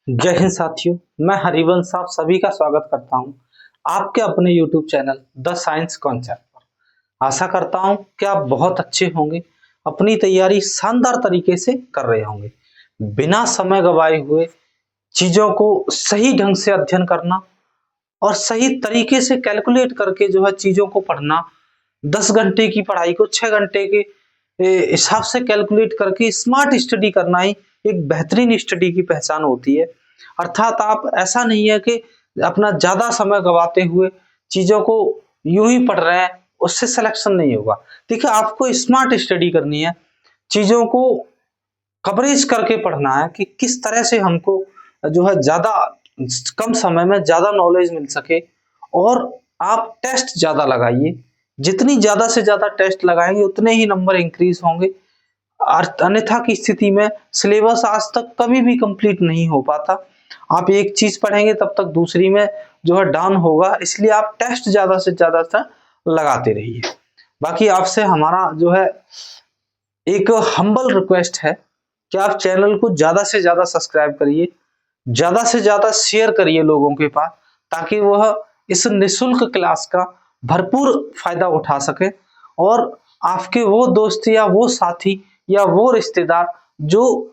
जय हिंद साथियों, मैं हरिवंश आप सभी का स्वागत करता हूं आपके अपने YouTube channel the science concept पर। आशा करता हूं कि आप बहुत अच्छे होंगे, अपनी तैयारी शानदार तरीके से कर रहे होंगे। बिना समय गवाए हुए चीजों को सही ढंग से अध्ययन करना और सही तरीके से कैलकुलेट करके जो है चीजों को पढ़ना, 10 घंटे की पढ़ाई को 6 घंटे के हिसाब से कैलकुलेट करके स्मार्ट स्टडी करना ही एक बेहतरीन स्टडी की पहचान होती है। अर्थात आप ऐसा नहीं है कि अपना ज्यादा समय गवाते हुए चीजों को यूं ही पढ़ रहे हैं, उससे सिलेक्शन नहीं होगा। देखिए, आपको स्मार्ट स्टडी करनी है, चीजों को कवरेज करके पढ़ना है कि किस तरह से हमको जो है ज्यादा कम समय में ज्यादा नॉलेज मिल सके। और आप टेस्ट ज्यादा लगाइए, जितनी ज्यादा से ज्यादा टेस्ट लगाएंगे उतने ही नंबर इंक्रीज होंगे। अन्यथा की स्थिति में सिलेबस आज तक कभी भी कंप्लीट नहीं हो पाता। आप एक चीज पढ़ेंगे तब तक दूसरी में जो है डाउन होगा, इसलिए आप टेस्ट ज्यादा से ज्यादा लगाते रहिए। बाकी आपसे हमारा जो है एक हम्बल रिक्वेस्ट है कि आप चैनल को ज्यादा से ज्यादा सब्सक्राइब करिए, ज्यादा से ज्यादा शेयर करिए लोगों के पास, ताकि वह इस निशुल्क क्लास का भरपूर फायदा उठा सके। और आपके वो दोस्त या वो साथी या वो रिश्तेदार जो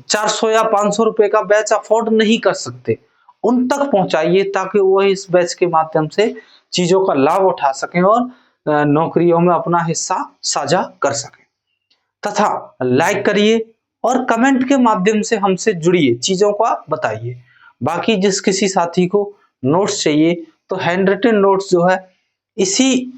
400 या 500 रुपए का बैच अफोर्ड नहीं कर सकते, उन तक पहुंचाइए, ताकि वह इस बैच के माध्यम से चीजों का लाभ उठा सकें और नौकरियों में अपना हिस्सा साझा कर सकें। तथा लाइक करिए और कमेंट के माध्यम से हमसे जुड़िए, चीजों को आप बताइए। बाकी जिस किसी साथी को नोट्स चाहिए तो हैंड रिटन नोट्स जो है इसी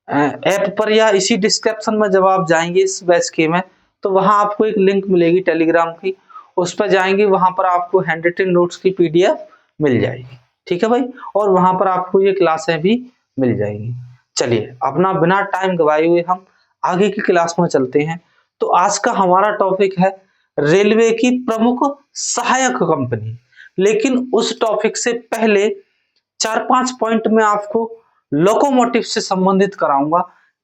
ऐप पर या इसी डिस्क्रिप्शन में जब आप जाएंगे इस बैच के में, तो वहां आपको एक लिंक मिलेगी टेलीग्राम की, उस पर जाएंगे, वहां पर आपको हैंड रिटन नोट्स की पीडीएफ मिल जाएगी। ठीक है भाई, और वहां पर आपको ये क्लासें भी मिल जाएंगी। चलिए, अपना बिना टाइम गवाए हुए हम आगे की क्लास में चलते हैं। तो आज का हमारा टॉपिक है रेलवे की प्रमुख सहायक कंपनी। लेकिन उस टॉपिक से पहले 4-5 पॉइंट में आपको लोकोमोटिव से संबंधित कराऊंगा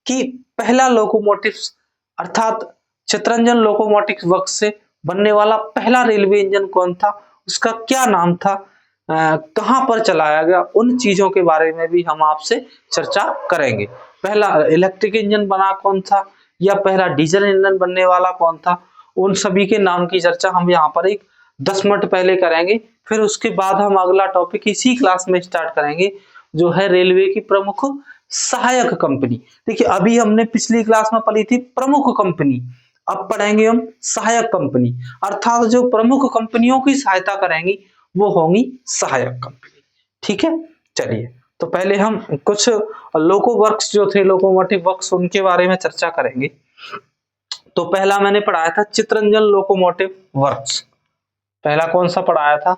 कि पहला लोकोमोटिव अर्थात चितरंजन लोकोमोटिव वर्क्स से बनने वाला पहला रेलवे इंजन कौन था, उसका क्या नाम था, कहां पर चलाया गया, उन चीजों के बारे में भी हम आपसे चर्चा करेंगे। पहला इलेक्ट्रिक इंजन बना कौन था या पहला डीजल इंजन बनने वाला कौन था, उन सभी के नाम की चर्चा हम यहाँ पर एक 10 मिनट पहले करेंगे। फिर उसके बाद हम अगला टॉपिक इसी क्लास में स्टार्ट करेंगे, जो है रेलवे की प्रमुख सहायक कंपनी। देखिए, अभी हमने पिछली क्लास में पढ़ी थी प्रमुख कंपनी, अब पढ़ेंगे हम सहायक कंपनी। अर्थात जो प्रमुख कंपनियों की सहायता करेंगी वो होंगी सहायक कंपनी। ठीक है, चलिए, तो पहले हम कुछ लोको वर्क्स जो थे, लोकोमोटिव वर्क्स, उनके बारे में चर्चा करेंगे। तो पहला मैंने पढ़ाया था चितरंजन लोकोमोटिव वर्क्स। पहला कौन सा पढ़ाया था?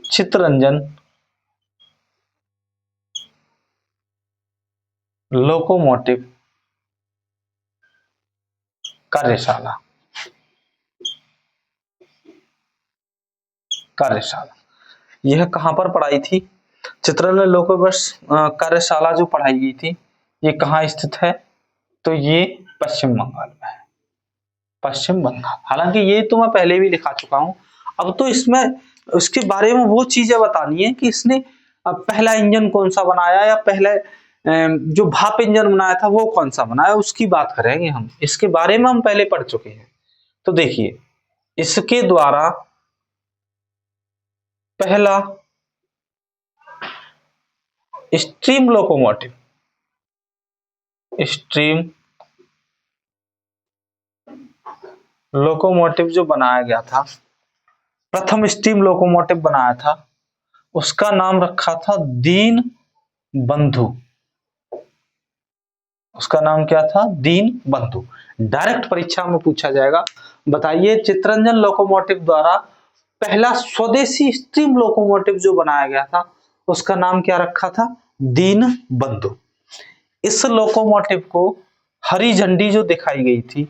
चितरंजन लोकोमोटिव कार्यशाला। कार्यशाला यह कहां पर पढ़ाई थी? चितरंजन लोकोमोटिव कार्यशाला जो पढ़ाई गई थी, ये कहां स्थित है? तो ये पश्चिम बंगाल में है। पश्चिम बंगाल। हालांकि ये तो मैं पहले भी लिखा चुका हूं, अब तो इसमें उसके बारे में वो चीजें बतानी है कि इसने पहला इंजन कौन सा बनाया या पहले जो भाप इंजन बनाया था वो कौन सा बनाया, उसकी बात करेंगे हम। इसके बारे में हम पहले पढ़ चुके हैं। तो देखिए, इसके द्वारा पहला स्टीम लोकोमोटिव, स्टीम लोकोमोटिव जो बनाया गया था, प्रथम स्टीम लोकोमोटिव बनाया था, उसका नाम रखा था दीन बंधु। उसका नाम क्या था? दीन बंधु। डायरेक्ट परीक्षा में पूछा जाएगा। बताइए, चितरंजन लोकोमोटिव द्वारा पहला स्वदेशी स्टीम लोकोमोटिव जो बनाया गया था, उसका नाम क्या रखा था? दीन बंधु। इस लोकोमोटिव को हरी झंडी जो दिखाई गई थी,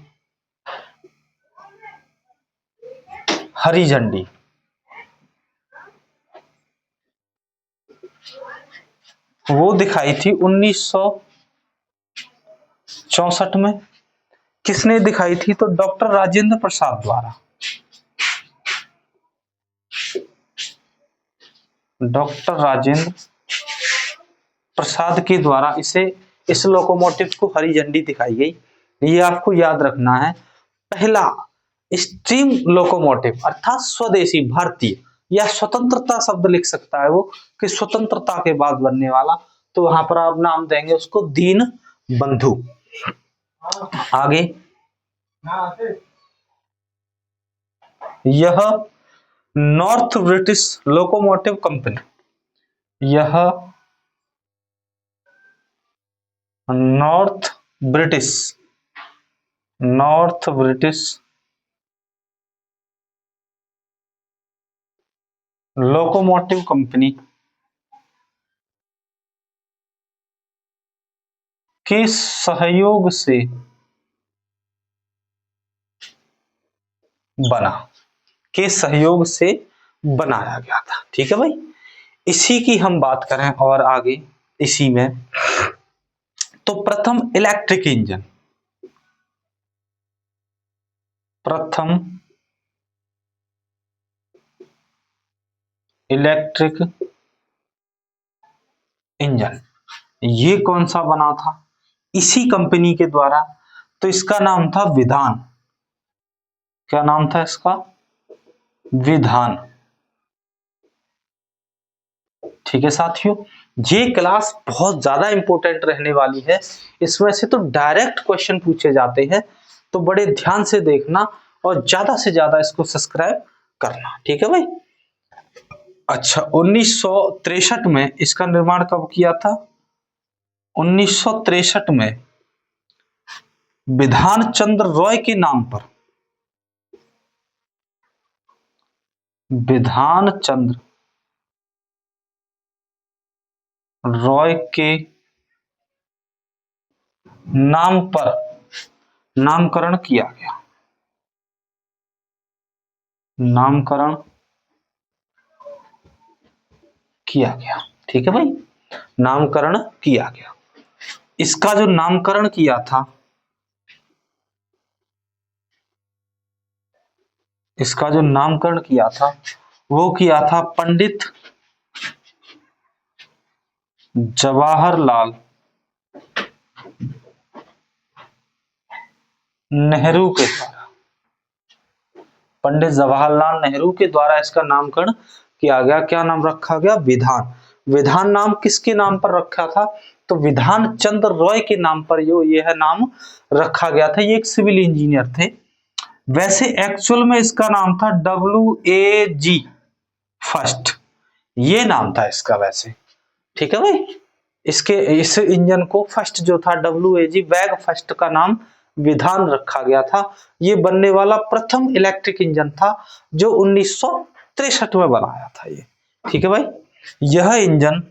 हरी झंडी, वो दिखाई थी 1964 में। किसने दिखाई थी? तो डॉक्टर राजेंद्र प्रसाद द्वारा। डॉक्टर राजेंद्र प्रसाद के द्वारा इस लोकोमोटिव को हरी झंडी दिखाई गई। ये आपको याद रखना है। पहला स्टीम लोकोमोटिव अर्थात स्वदेशी भारतीय या स्वतंत्रता शब्द लिख सकता है वो कि स्वतंत्रता के बाद बनने वाला, तो वहां पर आप नाम देंगे उसको दीन बंधु। आगे यह नॉर्थ ब्रिटिश लोकोमोटिव कंपनी, यह नॉर्थ ब्रिटिश लोकोमोटिव कंपनी के सहयोग से बनाया गया था। ठीक है भाई, इसी की हम बात करें और आगे इसी में, तो प्रथम इलेक्ट्रिक इंजन ये कौन सा बना था? इसी कंपनी के द्वारा। तो इसका नाम था विधान। क्या नाम था इसका? विधान। ठीक है साथियों, ये क्लास बहुत ज्यादा इंपॉर्टेंट रहने वाली है। इसमें से तो डायरेक्ट क्वेश्चन पूछे जाते हैं, तो बड़े ध्यान से देखना और ज्यादा से ज्यादा इसको सब्सक्राइब करना। ठीक है भाई। अच्छा, 1963 में इसका निर्माण कब किया था? 1963 में विधान चंद्र रॉय के नाम पर, विधान चंद्र रॉय के नाम पर नामकरण किया गया। ठीक है भाई, नामकरण किया गया। इसका जो नामकरण किया था, वो किया था पंडित जवाहरलाल नेहरू के द्वारा। पंडित जवाहरलाल नेहरू के द्वारा इसका नामकरण किया गया। क्या नाम रखा गया? विधान। विधान नाम किसके नाम पर रखा था? तो विधान चंद्र रॉय के नाम पर यह नाम रखा गया था। ये एक सिविल इंजीनियर थे। वैसे एक्चुअल में इसका नाम था WAG फर्स्ट, ये नाम था इसका वैसे। ठीक है भाई, इस इंजन को फर्स्ट जो था WAG वैग फर्स्ट का नाम विधान रखा गया था। ये बनने वाला प्रथम इलेक्ट्रिक इंजन था जो 1963 में बनाया था ये। ठीक है भाई, यह इंजन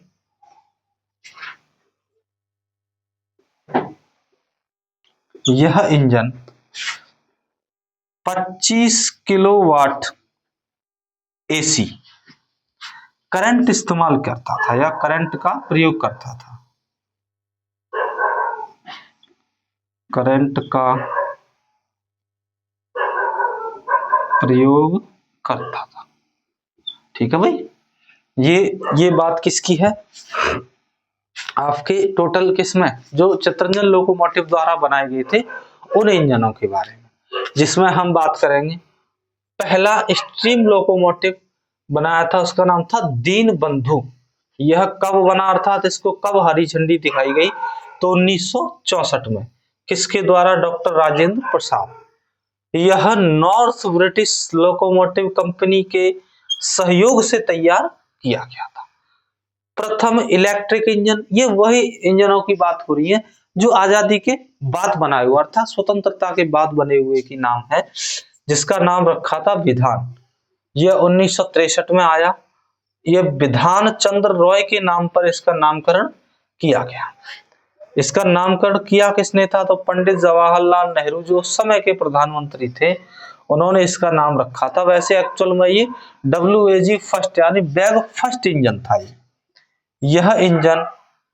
25 किलोवाट AC करंट इस्तेमाल करता था या करंट का प्रयोग करता था। ठीक है भाई, ये बात किसकी है? आपके टोटल किसमें जो चित्रंजन लोकोमोटिव द्वारा बनाए गए थे उन इंजनों के बारे में, जिसमें हम बात करेंगे। पहला स्टीम लोकोमोटिव बनाया था, उसका नाम था दीन बंधु। यह कब बना, अर्थात इसको कब हरी झंडी दिखाई गई? तो 1964 में। किसके द्वारा? डॉक्टर राजेंद्र प्रसाद। यह नॉर्थ ब्रिटिश लोकोमोटिव कंपनी के सहयोग से तैयार किया गया था। प्रथम इलेक्ट्रिक इंजन, ये वही इंजनों की बात हो रही है जो आजादी के बाद बनाए हुए, अर्थात स्वतंत्रता के बाद बने हुए की नाम है, जिसका नाम रखा था विधान। यह 1963 में आया। यह विधान चंद्र रॉय के नाम पर इसका नामकरण किया गया। इसका नामकरण किया किसने था? तो पंडित जवाहरलाल नेहरू, जो उस समय के प्रधानमंत्री थे, उन्होंने इसका नाम रखा था। वैसे एक्चुअल में ये WAG फर्स्ट यानी वैग फर्स्ट इंजन था। यह इंजन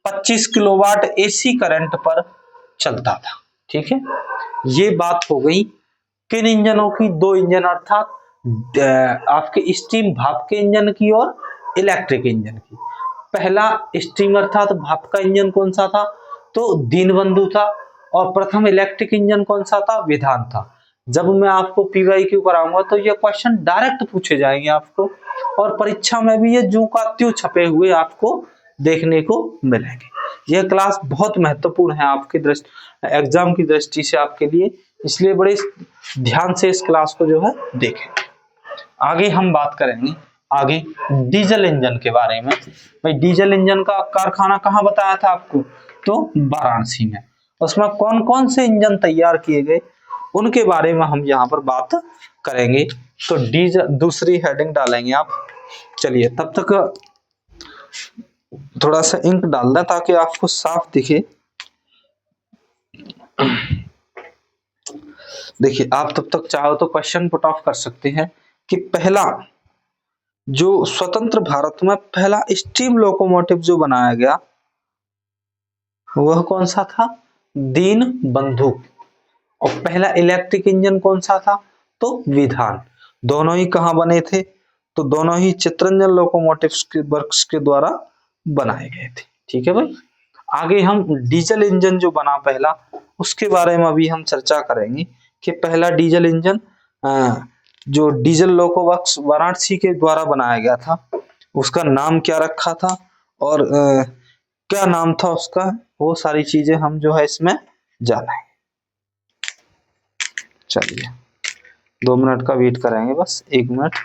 25 किलोवाट AC करंट पर चलता था। ठीक है, ये बात हो गई किन इंजनों की? दो इंजन, अर्थात आपके स्टीम भाप के इंजन की और इलेक्ट्रिक इंजन की। पहला स्टीमर था तो भाप का इंजन कौन सा था, तो दीनबंधु था। और प्रथम इलेक्ट्रिक इंजन कौन सा था, विधान था। जब मैं आपको PYQ कराऊंगा तो ये क्वेश्चन डायरेक्ट पूछे जाएंगे आपको, और परीक्षा में भी ये ज्यों का त्यों छपे हुए आपको देखने को मिलेंगे। यह क्लास बहुत महत्वपूर्ण है आपके एग्जाम की दृष्टि से आपके लिए, इसलिए बड़े ध्यान से इस क्लास को जो है देखें। आगे हम बात करेंगे आगे डीजल इंजन के बारे में। भाई डीजल इंजन का कारखाना कहाँ बताया था आपको, तो वाराणसी में। उसमें कौन कौन से इंजन तैयार किए गए उनके बारे में हम यहाँ पर बात करेंगे। तो डीजल दूसरी हेडिंग डालेंगे आप। चलिए तब तक थोड़ा सा इंक डाल दें ताकि आपको साफ दिखे। देखिए आप तब तक चाहो तो क्वेश्चन पुट ऑफ कर सकते हैं कि पहला जो स्वतंत्र भारत में पहला स्टीम लोकोमोटिव जो बनाया गया वह कौन सा था, दीनबंधु। और पहला इलेक्ट्रिक इंजन कौन सा था, तो विधान। दोनों ही कहां बने थे, तो दोनों ही चितरंजन लोकोमोटिव्स के वर्क्स के द्वारा बनाए गए थे। ठीक है भाई। आगे हम डीजल इंजन जो बना पहला उसके बारे में अभी हम चर्चा करेंगे कि पहला डीजल इंजन जो डीजल लोको वर्क्स वाराणसी के द्वारा बनाया गया था उसका नाम क्या रखा था और क्या नाम था उसका, वो सारी चीजें हम जो है इसमें जानेंगे। चलिए 2 मिनट का वेट करेंगे, बस 1 मिनट।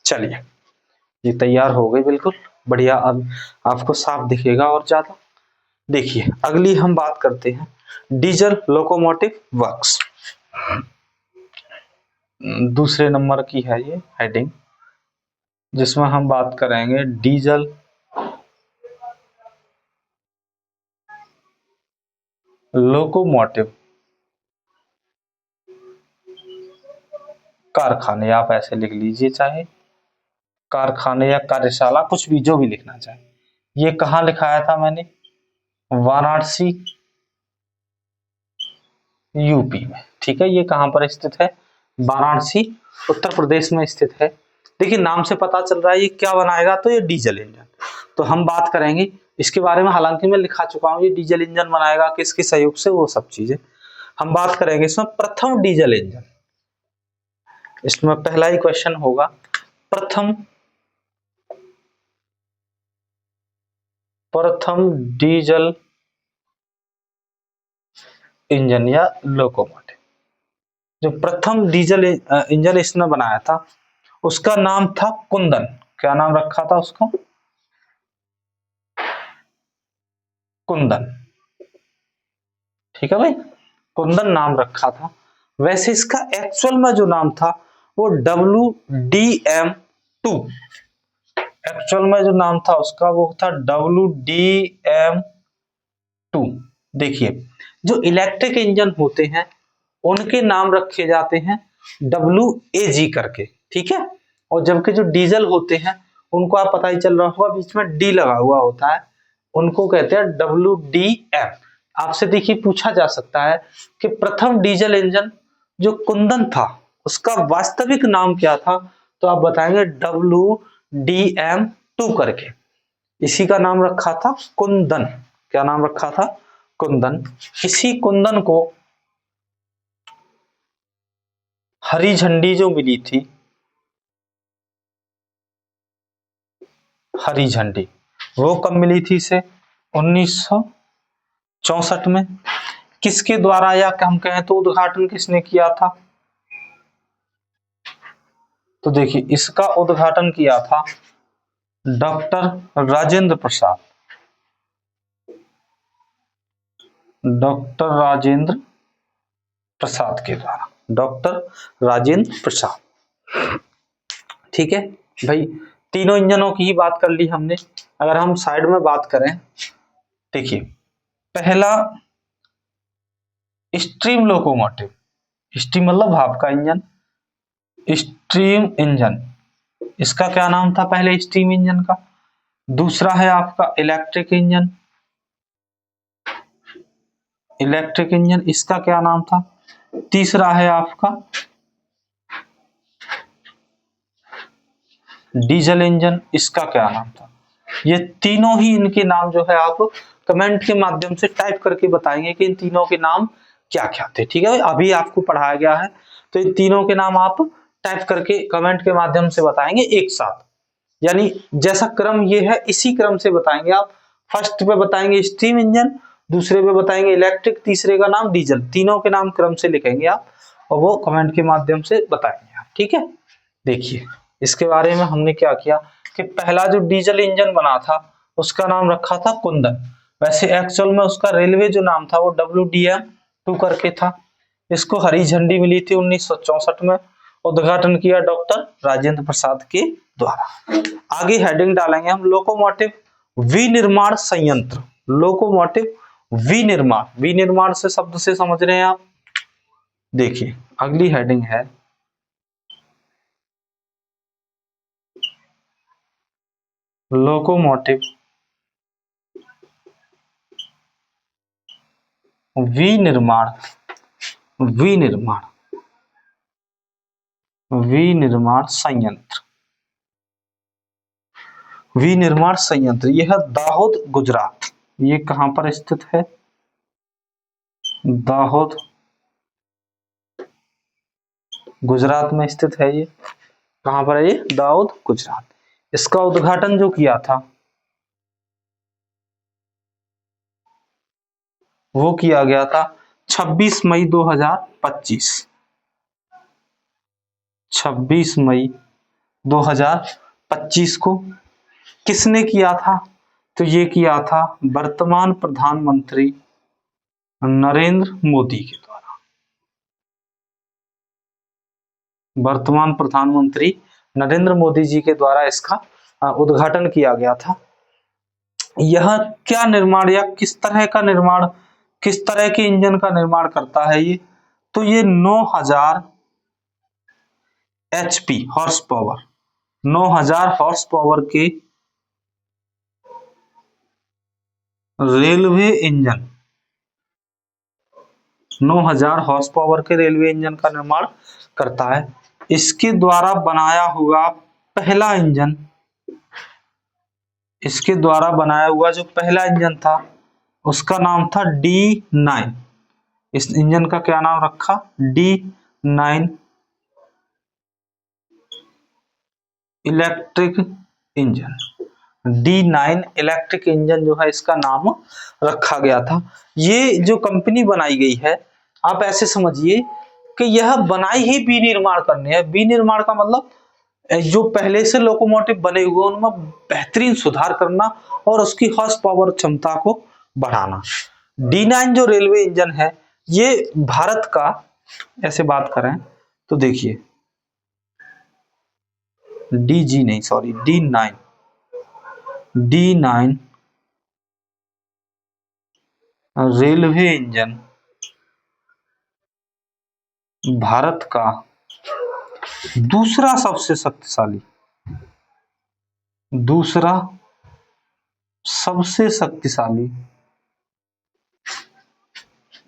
चलिए ये तैयार हो गई, बिल्कुल बढ़िया। अब आपको साफ दिखेगा और ज्यादा। देखिए अगली हम बात करते हैं डीजल लोकोमोटिव वर्क्स। दूसरे नंबर की है ये हेडिंग जिसमें हम बात करेंगे डीजल लोकोमोटिव कारखाने। आप ऐसे लिख लीजिए, चाहे कारखाने या कार्यशाला, कुछ भी जो भी लिखना चाहे। ये कहाँ लिखाया था मैंने, वाराणसी यूपी में। ठीक है, ये कहां पर स्थित है, वाराणसी उत्तर प्रदेश में स्थित है। देखिए नाम से पता चल रहा है ये क्या बनाएगा, तो ये डीजल इंजन। तो हम बात करेंगे इसके बारे में, हालांकि मैं लिखा चुका हूं ये डीजल इंजन बनाएगा किसके सहयोग से, वो सब चीजें हम बात करेंगे। इसमें प्रथम डीजल इंजन, इसमें पहला ही क्वेश्चन होगा प्रथम डीजल इंजन या लोकोमोटिव। जो प्रथम डीजल इंजन इसने बनाया था उसका नाम था कुंदन। क्या नाम रखा था उसका, कुंदन। ठीक है भाई, कुंदन नाम रखा था। वैसे इसका एक्चुअल में जो नाम था वो WDM2। एक्चुअल में जो नाम था उसका वो था WDM2। देखिए जो इलेक्ट्रिक इंजन होते हैं उनके नाम रखे जाते हैं WAG करके। ठीक है, और जबकि जो डीजल होते हैं उनको आप पता ही चल रहा होगा बीच में D लगा हुआ होता है, उनको कहते हैं WDM। आपसे देखिए पूछा जा सकता है कि प्रथम डीजल इंजन जो कुंदन था उसका वास्तविक नाम क्या था, तो आप बताएंगे WDM2 करके। इसी का नाम रखा था कुंदन। क्या नाम रखा था, कुंदन। इसी कुंदन को हरी झंडी जो मिली थी, हरी झंडी, वो कब मिली थी इसे, 1964 में। किसके द्वारा, या हम कहें तो उद्घाटन किसने किया था, तो देखिए इसका उद्घाटन किया था डॉक्टर राजेंद्र प्रसाद। डॉक्टर राजेंद्र प्रसाद के द्वारा, डॉक्टर राजेंद्र प्रसाद। ठीक है भाई, तीनों इंजनों की ही बात कर ली हमने। अगर हम साइड में बात करें, देखिए पहला स्ट्रीम लोकोमोटिव, स्टीम मतलब भाप का इंजन, स्ट्रीम इंजन, इसका क्या नाम था पहले स्टीम इंजन का। दूसरा है आपका इलेक्ट्रिक इंजन, इलेक्ट्रिक इंजन इसका क्या नाम था। तीसरा है आपका डीजल इंजन, इसका क्या नाम था। ये तीनों ही इनके नाम जो है आप कमेंट के माध्यम से टाइप करके बताएंगे कि इन तीनों के नाम क्या क्या थे। ठीक है, अभी आपको पढ़ाया गया है तो इन तीनों के नाम आप टाइप करके कमेंट के माध्यम से बताएंगे एक साथ, यानी जैसा क्रम ये है इसी क्रम से बताएंगे आप। फर्स्ट पे बताएंगे स्टीम इंजन, दूसरे पे बताएंगे इलेक्ट्रिक, तीसरे का नाम डीजल, तीनों के नाम क्रम से लिखेंगे आप और वो कमेंट के माध्यम से बताएंगे आप। ठीक है, देखिए इसके बारे में हमने क्या किया कि पहला जो डीजल इंजन बना था उसका नाम रखा था कुंदन। वैसे एक्चुअल में उसका रेलवे जो नाम था वो WDM-2 करके था। इसको हरी झंडी मिली थी 1964 में, उद्घाटन किया डॉक्टर राजेंद्र प्रसाद के द्वारा। आगे हेडिंग डालेंगे हम लोकोमोटिव विनिर्माण संयंत्र, लोकोमोटिव विनिर्माण, विनिर्माण से शब्द से समझ रहे हैं आप। देखिए अगली हेडिंग है लोकोमोटिव विनिर्माण, विनिर्माण, विनिर्माण संयंत्र, विनिर्माण संयंत्र यह दाहोद गुजरात, ये कहां पर स्थित है, दाहोद गुजरात में स्थित है। ये कहां पर है, ये दाहोद गुजरात। इसका उद्घाटन जो किया था वो किया गया था 26 मई 2025, 26 मई 2025 को। किसने किया था, तो ये किया था वर्तमान प्रधानमंत्री नरेंद्र मोदी के द्वारा, वर्तमान प्रधानमंत्री नरेंद्र मोदी जी के द्वारा इसका उद्घाटन किया गया था। यह क्या निर्माण या किस तरह का निर्माण, किस तरह के इंजन का निर्माण करता है ये, तो ये 9000 HP horse power, 9000 horse power के रेलवे इंजन, 9000 हॉर्स पावर के रेलवे इंजन का निर्माण करता है। इसके द्वारा बनाया हुआ पहला इंजन, इसके द्वारा बनाया हुआ जो पहला इंजन था उसका नाम था D9। इस इंजन का क्या नाम रखा, D9 electric engine, D9 electric engine जो है इसका नाम रखा गया था। ये जो कंपनी बनाई गई है आप ऐसे समझिए कि यह बनाई ही विनिर्माण करने है। विनिर्माण का मतलब जो पहले से लोकोमोटिव बने हुए उनमें बेहतरीन सुधार करना और उसकी हॉर्स पावर क्षमता को बढ़ाना। D9 जो रेलवे इंजन है ये भारत का, ऐसे बात करें तो देखिए DG नहीं sorry D9, D9 railway engine Bharat का दूसरा सबसे शक्तिशाली, दूसरा सबसे शक्तिशाली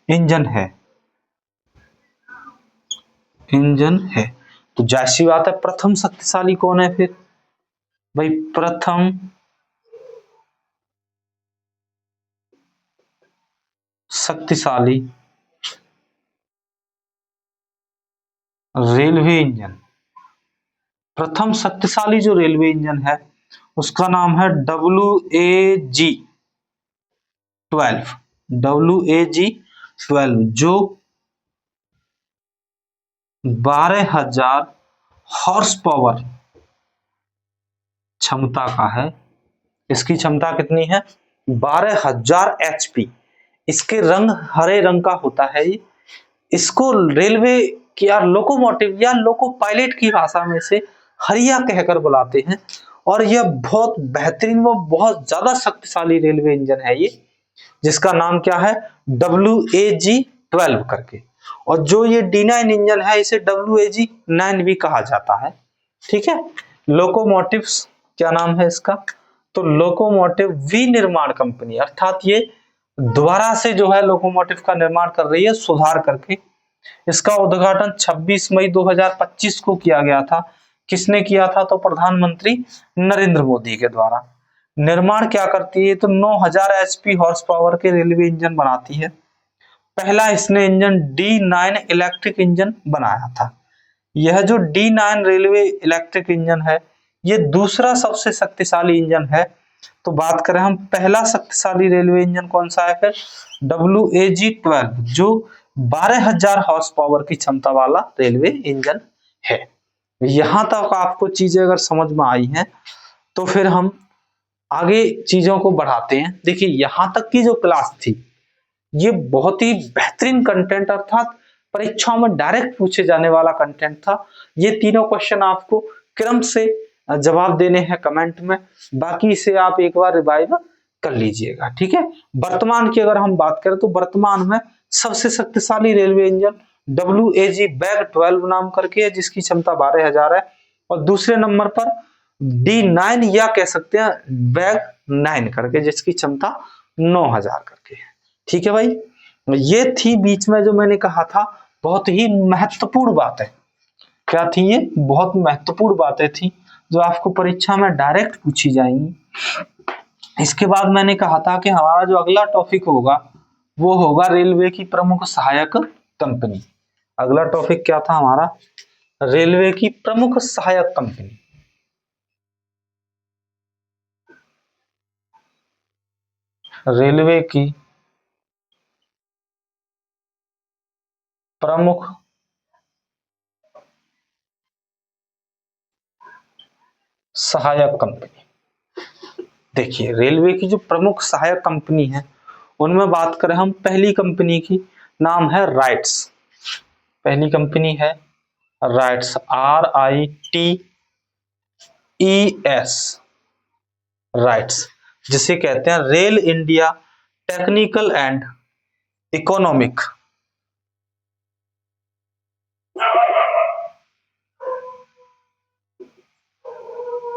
इंजन है, इंजन है। तो जाहिर बात है प्रथम शक्तिशाली कौन है फिर भाई, प्रथम शक्तिशाली रेलवे इंजन, प्रथम शक्तिशाली जो रेलवे इंजन है उसका नाम है WAG-12, WAG-12 जो 12,000 हॉर्स पावर क्षमता का है। इसकी क्षमता कितनी है, 12,000 HP। इसके रंग हरे रंग का होता है। इसको रेलवे की या लोकोमोटिव या लोको पायलट की भाषा में से हरिया कहकर बुलाते हैं। और यह बहुत बेहतरीन व बहुत ज्यादा शक्तिशाली रेलवे इंजन है ये, जिसका नाम क्या है, WAG-12 करके। और जो ये D9 इंजन है इसे WAG-9 भी कहा जाता है। ठीक है। लोकोमोटिव्स क्या नाम है इसका, तो लोकोमोटिव विनिर्माण कंपनी, अर्थात ये दोबारा से जो है लोकोमोटिव का निर्माण कर रही है सुधार करके। इसका उद्घाटन 26 मई 2025 को किया गया था। किसने किया था, तो प्रधानमंत्री नरेंद्र मोदी के द्वारा। निर्माण क्या करती है, तो 9000 HP हॉर्स पावर के रेलवे इंजन बनाती है। पहला इसने इंजन D9 इलेक्ट्रिक इंजन बनाया था। यह जो D9 रेलवे इलेक्ट्रिक इंजन है ये दूसरा सबसे शक्तिशाली इंजन है। तो बात करें हम पहला शक्तिशाली रेलवे इंजन कौन सा है, फिर WAG-12 जो 12000 हॉर्स पावर की क्षमता वाला रेलवे इंजन है। यहां तक आपको चीजें अगर समझ में आई हैं तो फिर हम आगे चीजों को बढ़ाते हैं। देखिए यहां तक की जो क्लास थी ये बहुत ही बेहतरीन कंटेंट, अर्थात परीक्षाओं में डायरेक्ट पूछे जाने वाला कंटेंट था। ये तीनों क्वेश्चन आपको क्रम से जवाब देने हैं कमेंट में, बाकी इसे आप एक बार रिवाइव कर लीजिएगा। ठीक है। वर्तमान की अगर हम बात करें तो वर्तमान में सबसे शक्तिशाली रेलवे इंजन WAG-12 नाम करके है, जिसकी क्षमता 12000 है। और दूसरे नंबर पर D9 या कह सकते हैं WAG-9 करके, जिसकी क्षमता 9000 करके है। ठीक है भाई, ये थी बीच में जो मैंने कहा था बहुत ही महत्वपूर्ण बातें। क्या थी ये, बहुत महत्वपूर्ण बातें थी जो आपको परीक्षा में डायरेक्ट पूछी जाएंगी। इसके बाद मैंने कहा था कि हमारा जो अगला टॉपिक होगा वो होगा रेलवे की प्रमुख सहायक कंपनी। अगला टॉपिक क्या था हमारा, रेलवे की प्रमुख सहायक कंपनी। रेलवे की प्रमुख सहायक कंपनी। देखिए रेलवे की जो प्रमुख सहायक कंपनी है उनमें बात करें हम, पहली कंपनी की नाम है राइट्स। पहली कंपनी है राइट्स, RITES, राइट्स, जिसे कहते हैं rail India technical and economic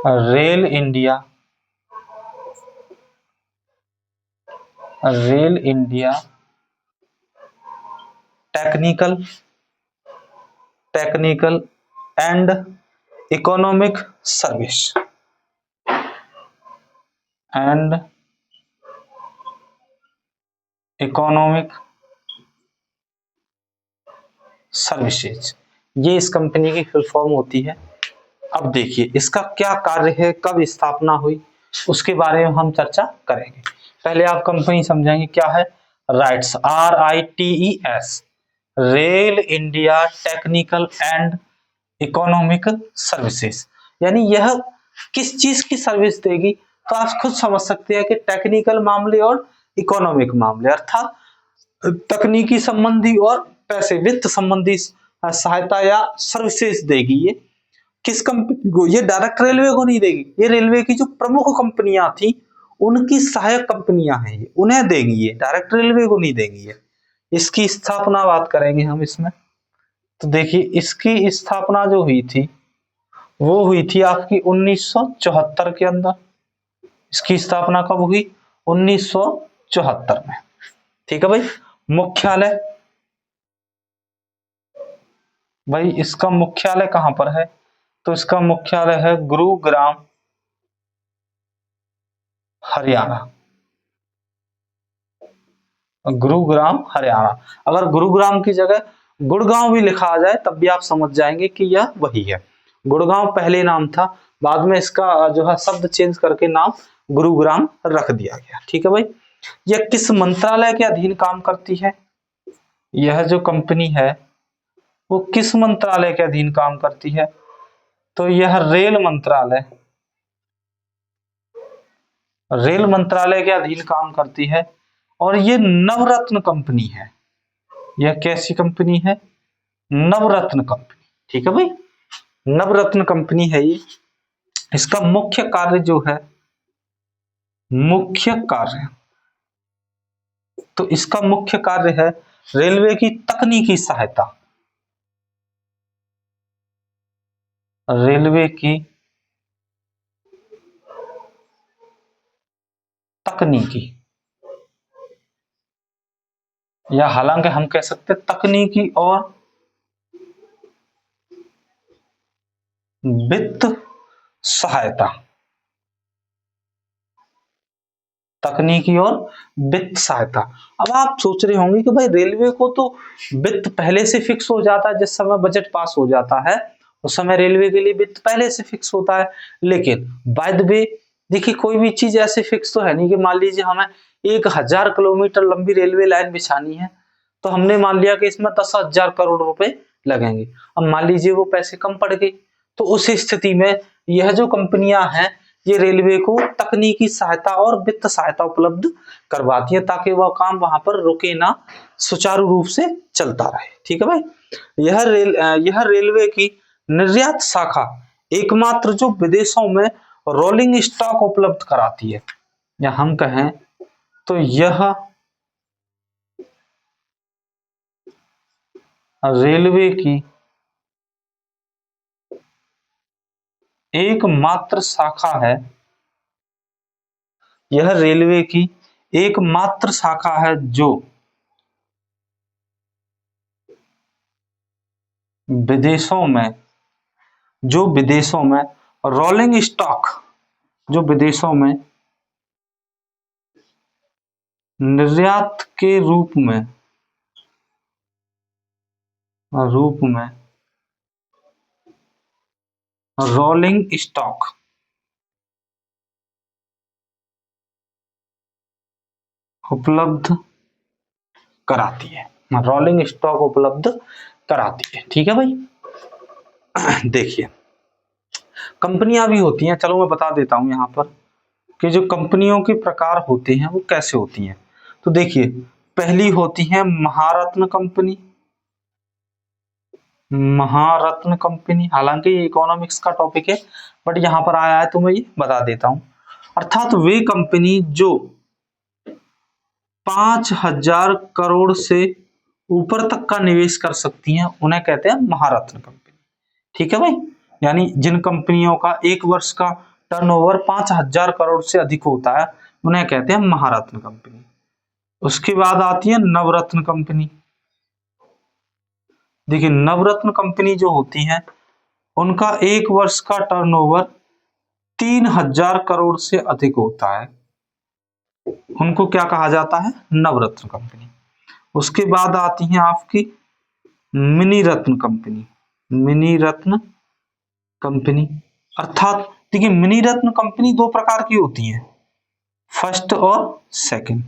rail India technical and economic service services, ये इस कंपनी की फुल फॉर्म होती है। अब देखिए इसका क्या कार्य है, कब स्थापना हुई, उसके बारे में हम चर्चा करेंगे। पहले आप कंपनी समझेंगे क्या है, rights, RITES, rail India technical and economic services, यानी यह किस चीज की सर्विस देगी, तो आप खुद समझ सकते हैं कि टेक्निकल मामले और इकोनॉमिक मामले, अर्थात तकनीकी संबंधी और पैसे वित्त संबंधी सहायता या सर्विसेज देगी। ये किस कंपनी को, ये डायरेक्ट रेलवे को नहीं देगी, ये रेलवे की जो प्रमुख कंपनियां थी उनकी सहायक कंपनियां हैं ये, उन्हें देगी, ये डायरेक्ट रेलवे को नहीं देगी। ये इसकी स्थापना बात करेंगे हम इसमें, तो देखिए इसकी स्थापना जो हुई थी वो हुई थी आपकी 1974 के अंदर। इसकी स्थापना कब हुई, 1974 में। ठीक है भाई। मुख्यालय, भाई इसका मुख्यालय कहां पर है, तो इसका मुख्यालय है गुरुग्राम हरियाणा। गुरुग्राम हरियाणा, अगर गुरुग्राम की जगह गुड़गांव भी लिखा आ जाए तब भी आप समझ जाएंगे कि यह वही है। गुड़गांव पहले नाम था, बाद में इसका जो है शब्द चेंज करके नाम गुरुग्राम रख दिया गया। ठीक है भाई। यह किस मंत्रालय के अधीन काम करती है, यह जो कंपनी है वो किस मंत्रालय के अधीन काम करती है, तो यह रेल मंत्रालय के अधीन काम करती है। और ये नवरत्न कंपनी है। यह कैसी कंपनी है, नवरत्न कंपनी। ठीक है भाई, नवरत्न कंपनी है ये। इसका मुख्य कार्य जो है, मुख्य कार्य, तो इसका मुख्य कार्य है रेलवे की तकनीकी सहायता, रेलवे की तकनीकी, या हालांकि हम कह सकते तकनीकी और वित्त सहायता, तकनीकी और वित्त सहायता। अब आप सोच रहे होंगे कि भाई रेलवे को तो वित्त पहले से फिक्स हो जाता है, जिस समय बजट पास हो जाता है उस समय रेलवे के लिए वित्त पहले से फिक्स होता है। लेकिन बाय द वे देखिए, कोई भी चीज ऐसे फिक्स तो है नहीं कि मान लीजिए हमें 1000 किलोमीटर लंबी रेलवे लाइन बिछानी है, तो हमने मान लिया कि इसमें 10,000 करोड़ रुपए लगेंगे। अब मान लीजिए वो पैसे कम पड़ गए, तो उस स्थिति में यह जो कंपनियां हैं ये रेलवे को तकनीकी सहायता और वित्त सहायता उपलब्ध करवाती है, ताकि वह काम वहां पर रुके ना, सुचारू रूप से चलता रहे। ठीक है भाई, यह रेलवे की निर्यात शाखा एकमात्र जो विदेशों में रोलिंग स्टॉक उपलब्ध कराती है, या हम कहें तो यह रेलवे की एकमात्र शाखा है, यह रेलवे की एकमात्र शाखा है जो विदेशों में रोलिंग स्टॉक, जो विदेशों में निर्यात के रूप में रोलिंग स्टॉक उपलब्ध कराती है, रोलिंग स्टॉक उपलब्ध कराती है। ठीक है भाई, देखिए कंपनियां भी होती हैं, चलो मैं बता देता हूं यहां पर कि जो कंपनियों के प्रकार होते हैं वो कैसे होती हैं। तो देखिए, पहली होती है महारत्न कंपनी, महारत्न कंपनी, हालांकि ये इकोनॉमिक्स का टॉपिक है बट यहां पर आया है तो मैं ये बता देता हूं। अर्थात वे कंपनी जो 5,000 करोड़ से ऊपर तक का निवेश कर सकती हैं उन्हें कहते हैं महारत्न कंपनी। ठीक है भाई, यानी जिन कंपनियों का एक वर्ष का टर्नओवर 5,000 करोड़ से अधिक होता है उन्हें कहते हैं महारत्न कंपनी। उसके बाद आती है नवरत्न कंपनी। देखिए, नवरत्न कंपनी जो होती हैं उनका एक वर्ष का टर्नओवर 3,000 करोड़ से अधिक होता है, उनको क्या कहा जाता है, नवरत्न कंपनी। उसके बाद आती हैं आपकी मिनी रत्न कंपनी, मिनी रत्न कंपनी। अर्थात देखिए, मिनी रत्न कंपनी दो प्रकार की होती है, फर्स्ट और सेकंड।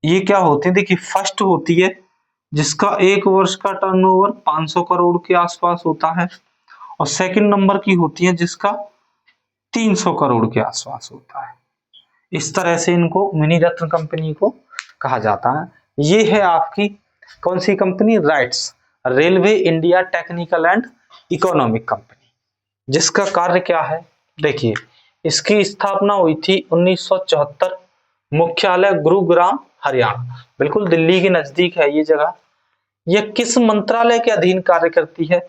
ये क्या होते हैं, देखिए फर्स्ट होती है जिसका एक वर्ष का टर्नओवर 500 करोड़ के आसपास होता है, और सेकंड नंबर की होती है जिसका 300 करोड़ के आसपास होता है। इस तरह से इनको मिनी रत्न कंपनी को कहा जाता है। ये है आपकी कौन सी company, RITES, railway India technical and economic company, जिसका कार्य क्या है। देखिए, इसकी स्थापना हुई थी 1974, मुख्यालय गुरुग्राम हरियाणा, बिल्कुल दिल्ली के नजदीक है ये जगह। यह किस मंत्रालय के अधीन कार्य करती है,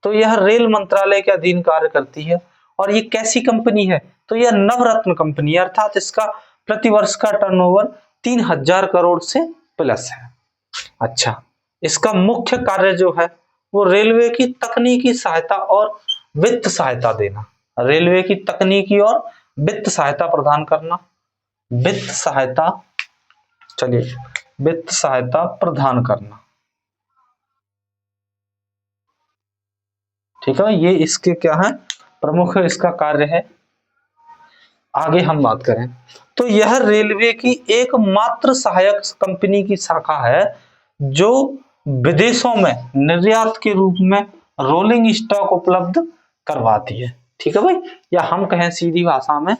तो यह रेल मंत्रालय के अधीन कार्य करती है। और ये कैसी कंपनी है, तो यह नवरत्न कंपनी है, अर्थात इसका प्रतिवर्ष का टर्नओवर 3,000 करोड़ से प्लस है। अच्छा, इसका मुख्य कार्य जो है वो रेलवे की तकनीकी सहायता और वित्त सहायता देना, रेलवे की तकनीकी और वित्त सहायता प्रदान करना, वित्त सहायता, चलिए वित्त सहायता प्रदान करना। ठीक है, ये इसके क्या है, प्रमुख इसका कार्य है। आगे हम बात करें तो यह रेलवे की एकमात्र सहायक कंपनी की शाखा है जो विदेशों में निर्यात के रूप में रोलिंग स्टॉक उपलब्ध करवाती है। ठीक है भाई, या हम कहें सीधी भाषा में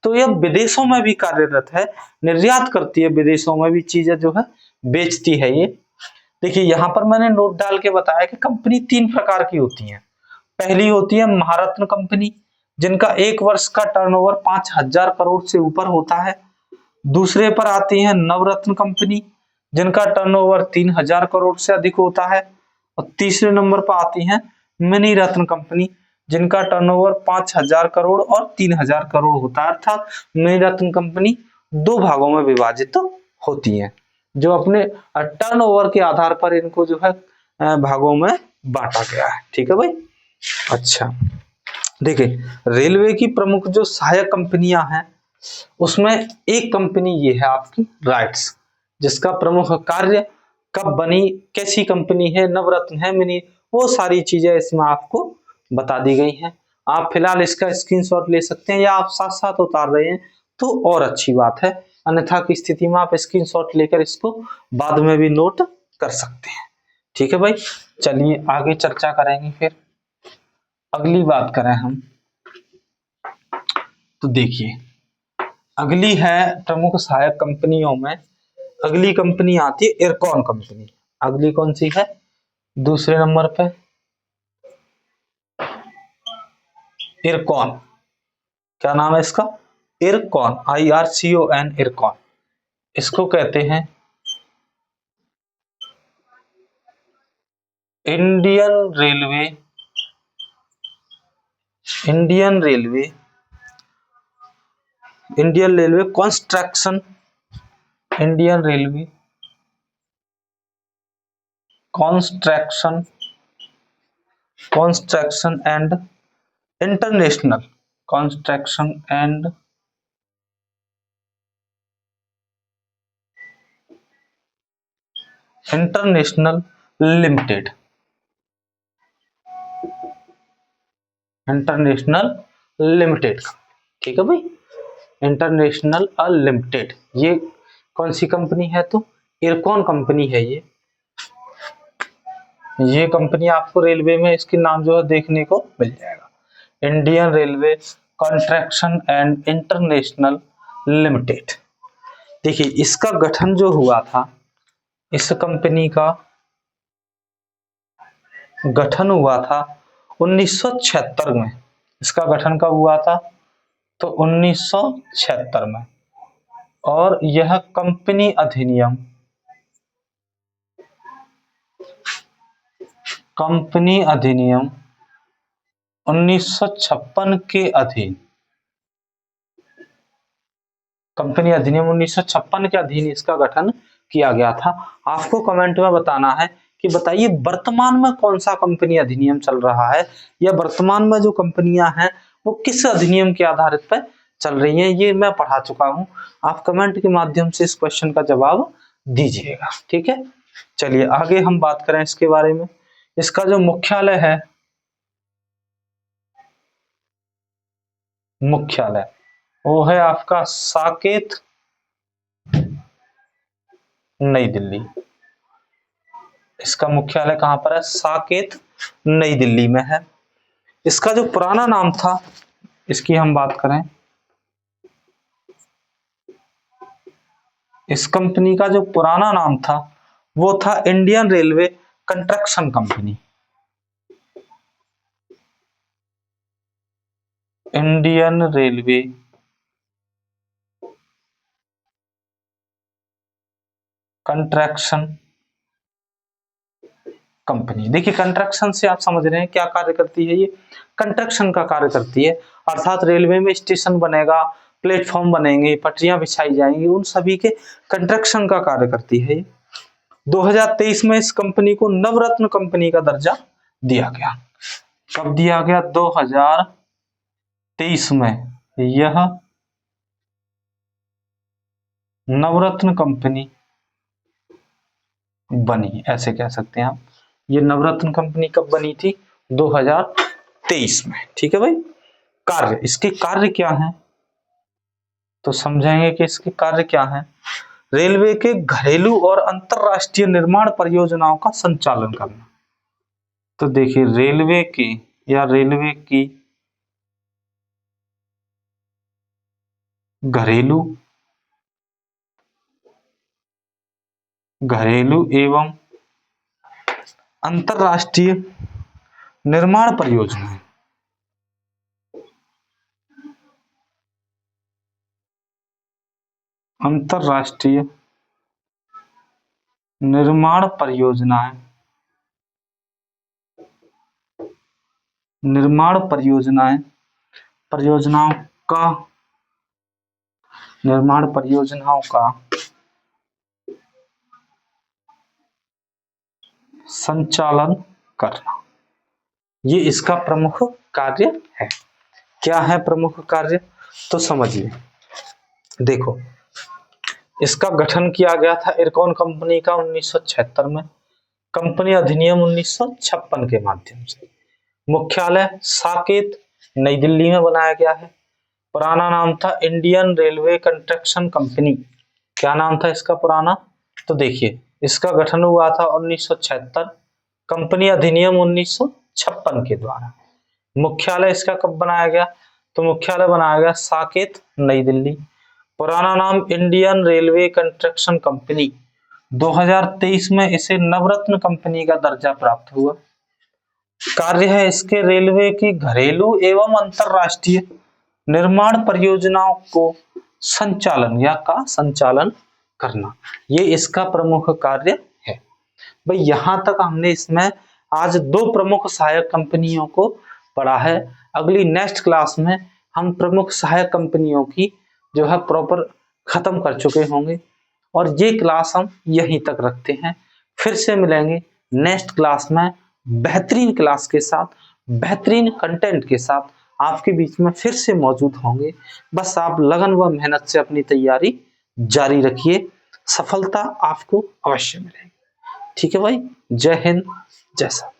तो यह विदेशों में भी कार्यरत है, निर्यात करती है, विदेशों में भी चीजें जो है बेचती है ये। देखिए, यहां पर मैंने नोट डाल के बताया कि कंपनी 3 प्रकार की होती हैं। पहली होती है महारत्न कंपनी, जिनका एक वर्ष का टर्नओवर 5,000 करोड़ से ऊपर होता है। दूसरे पर आती है नवरत्न कंपनी, जिनका टर्नओवर 3,000 करोड़ से अधिक होता है। और तीसरे नंबर पर आती है मिनी रत्न कंपनी, जिनका टर्नओवर 5,000 करोड़ और 3,000 करोड़ होता है। अर्थात मिनी रत्न कंपनी दो भागों में विभाजित होती है, जो अपने टर्नओवर के आधार पर इनको जो है भागों में बांटा गया है। ठीक है भाई। अच्छा, देखिए रेलवे की प्रमुख जो सहायक कंपनियां हैं, उसमें एक कंपनी ये है आपकी राइट्स, जिसका प्रमुख कार्य कब बनी, कैसी कंपनी है, नवरत्न है, मिनी, वो सारी चीजें इसमें आपको बता दी गई हैं। आप फिलहाल इसका स्क्रीनशॉट ले सकते हैं, या आप साथ साथ उतार रहे हैं तो और अच्छी बात है, अन्यथा की स्थिति में आप स्क्रीनशॉट लेकर इसको बाद में भी नोट कर सकते हैं। ठीक है भाई, चलिए आगे चर्चा करेंगे। फिर अगली बात करें हम, तो देखिए अगली है प्रमुख सहायक कंपनियों में, अगली कंपनी आती है इरकॉन कंपनी। अगली कौन सी है? दूसरे नंबर पे इरकॉन। क्या नाम है इसका? इरकॉन, IRCON, इरकॉन। इसको कहते हैं Indian railway, Indian railway, Indian railway construction, Indian railway construction, construction and international, construction and international limited, international limited. ठीक है भाई, इंटरनेशनल लिमिटेड, ये कौन सी कंपनी है? तो इरकॉन कंपनी है ये कंपनी आपको रेलवे में इसके नाम जो है देखने को मिल जाएगा, Indian railway construction and international limited. देखिए इसका गठन जो हुआ था, इस कंपनी का गठन हुआ था 1976 में। इसका गठन कब हुआ था? तो 1976 में। और यह कंपनी अधिनियम, कंपनी अधिनियम 1956 के अधीन, कंपनी अधिनियम 1956 के अधीन इसका गठन किया गया था। आपको कमेंट में बताना है कि बताइए वर्तमान में कौन सा कंपनी अधिनियम चल रहा है, या वर्तमान में जो कंपनियां हैं वो किस अधिनियम के आधारित पर चल रही हैं, ये मैं पढ़ा चुका हूं। आप कमेंट के माध्यम से इस क्वेश्चन का जवाब दीजिएगा। ठीक है, चलिए आगे हम बात करें इसके बारे में। इसका जो मुख्यालय है, मुख्यालय वो है आपका साकेत, नई दिल्ली। इसका मुख्यालय कहां पर है? साकेत, नई दिल्ली में है। इसका जो पुराना नाम था, इसकी हम बात करें, इस कंपनी का जो पुराना नाम था वो था Indian railway construction company, Indian railway construction company. देखिए कंस्ट्रक्शन से आप समझ रहे हैं क्या कार्य करती है, ये कंस्ट्रक्शन का कार्य करती है। अर्थात रेलवे में स्टेशन बनेगा, प्लेटफॉर्म बनेंगे, पटरियां बिछाई जाएंगी, उन सभी के कंस्ट्रक्शन का कार्य करती है। 2023 में इस कंपनी को नवरत्न कंपनी का दर्जा दिया गया। कब दिया गया? 2023 में यह नवरत्न कंपनी बनी, ऐसे कह सकते हैं आप। ये नवरत्न कंपनी कब बनी थी? 2023 में। ठीक है भाई। कार्य, इसके कार्य क्या हैं तो समझेंगे कि इसके कार्य क्या हैं। रेलवे के घरेलू और अंतरराष्ट्रीय निर्माण परियोजनाओं का संचालन करना। तो देखिए रेलवे की, या रेलवे की घरेलू, घरेलू एवं अंतरराष्ट्रीय निर्माण परियोजनाएं, अंतरराष्ट्रीय निर्माण परियोजनाएं, निर्माण परियोजनाएं, परियोजनाओं का निर्माण परियोजनाओं का संचालन करना, ये इसका प्रमुख कार्य है। क्या है प्रमुख कार्य, तो समझिए। देखो, इसका गठन किया गया था इरकॉन कंपनी का 1976 में, कंपनी अधिनियम 1956 के माध्यम से। मुख्यालय साकेत नई दिल्ली में बनाया गया है। पुराना नाम था इंडियन रेलवे कंस्ट्रक्शन कंपनी। क्या नाम था इसका पुराना, तो देखिए इसका गठन हुआ था 1976, कंपनी अधिनियम 1956 के द्वारा। मुख्यालय इसका कब बनाया गया, तो मुख्यालय बनाया गया साकेत नई दिल्ली। पुराना नाम इंडियन रेलवे कंस्ट्रक्शन कंपनी। 2023 में इसे नवरत्न कंपनी का दर्जा प्राप्त हुआ। कार्य है इसके रेलवे की घरेलू एवं अंतरराष्ट्रीय निर्माण परियोजनाओं को संचालन करना, ये इसका प्रमुख कार्य है। भाई यहां तक हमने इसमें आज दो प्रमुख सहायक कंपनियों को पढ़ा है। अगली नेक्स्ट क्लास में हम प्रमुख सहायक कंपनियों की जो है प्रॉपर खत्म कर चुके होंगे, और ये क्लास हम यहीं तक रखते हैं। फिर से मिलेंगे नेक्स्ट क्लास में बेहतरीन क्लास के साथ, बेहतरीन कंटेंट के साथ आपके बीच में फिर से मौजूद होंगे। बस आप लगन व मेहनत से अपनी तैयारी जारी रखिए, सफलता आपको अवश्य मिलेगी। ठीक है भाई, जय हिंद, जय साथ।